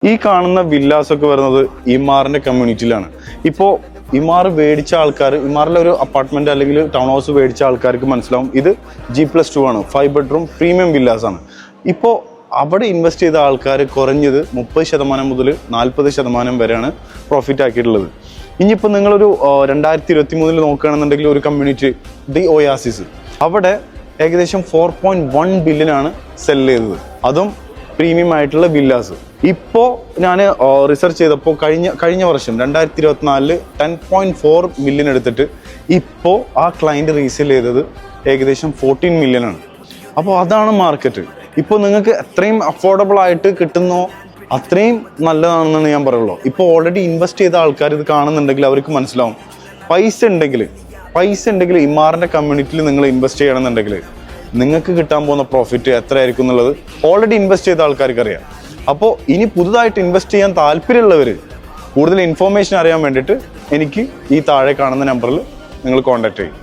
ഈ കാണുന്ന വില്ലാസ് ഒക്കെ വരുന്നത് ഇമാറിന്റെ കമ്മ്യൂണിറ്റിയിലാണ്. ഇപ്പോൾ ഇമാർ മേടിച്ച ആൾക്കാർ, ഇമാറിലെ ഒരു അപ്പാർട്ട്മെന്റ് അല്ലെങ്കിൽ ടൗൺ ഹൗസ് മേടിച്ച ആൾക്കാർക്ക് മനസ്സിലാവും ഇത് G+2 ആണ്, 5 ബെഡ്റൂം പ്രീമിയം വില്ലാസ് ആണ്. ഇപ്പോൾ അവിടെ ഇൻവെസ്റ്റ് ചെയ്ത ആൾക്കാർ കുറഞ്ഞത് 30% മുതൽ 40% വരെയാണ് പ്രോഫിറ്റ് ആക്കിയിട്ടുള്ളത്. ഇനിയിപ്പോൾ നിങ്ങളൊരു 2023 നോക്കുകയാണെന്നുണ്ടെങ്കിൽ ഒരു കമ്മ്യൂണിറ്റി ദി ഒയാസിസ്, അവിടെ ഏകദേശം 4.1 ബില്യനാണ് സെൽ ചെയ്തത്, അതും പ്രീമിയം ആയിട്ടുള്ള വില്ലാസ്. ഇപ്പോൾ ഞാൻ റിസർച്ച് ചെയ്തപ്പോൾ കഴിഞ്ഞ വർഷം 2024 10.4 മില്യൺ എടുത്തിട്ട് ഇപ്പോൾ ആ ക്ലയൻറ്റ് റീസെയിൽ ചെയ്തത് ഏകദേശം 14 മില്യനാണ്. അപ്പോൾ അതാണ് മാർക്കറ്റ്. ഇപ്പോൾ നിങ്ങൾക്ക് എത്രയും അഫോർഡബിൾ ആയിട്ട് കിട്ടുന്നോ അത്രയും നല്ലതാണെന്നാണ് ഞാൻ പറയുള്ളൂ. ഇപ്പോൾ ഓൾറെഡി ഇൻവെസ്റ്റ് ചെയ്ത ആൾക്കാർ ഇത് കാണുന്നുണ്ടെങ്കിൽ അവർക്ക് മനസ്സിലാവും, പൈസ ഉണ്ടെങ്കിൽ ഇമാറിൻ്റെ കമ്മ്യൂണിറ്റിയിൽ നിങ്ങൾ ഇൻവെസ്റ്റ് ചെയ്യണമെന്നുണ്ടെങ്കിൽ നിങ്ങൾക്ക് കിട്ടാൻ പോകുന്ന പ്രോഫിറ്റ് എത്രയായിരിക്കും എന്നുള്ളത് ഓൾറെഡി ഇൻവെസ്റ്റ് ചെയ്ത ആൾക്കാർക്ക് അറിയാം. അപ്പോൾ ഇനി പുതുതായിട്ട് ഇൻവെസ്റ്റ് ചെയ്യാൻ താല്പര്യമുള്ളവർ കൂടുതൽ ഇൻഫോർമേഷൻ അറിയാൻ വേണ്ടിയിട്ട് എനിക്ക് ഈ താഴെ കാണുന്ന നമ്പറിൽ നിങ്ങൾ കോൺടാക്ട് ചെയ്യും.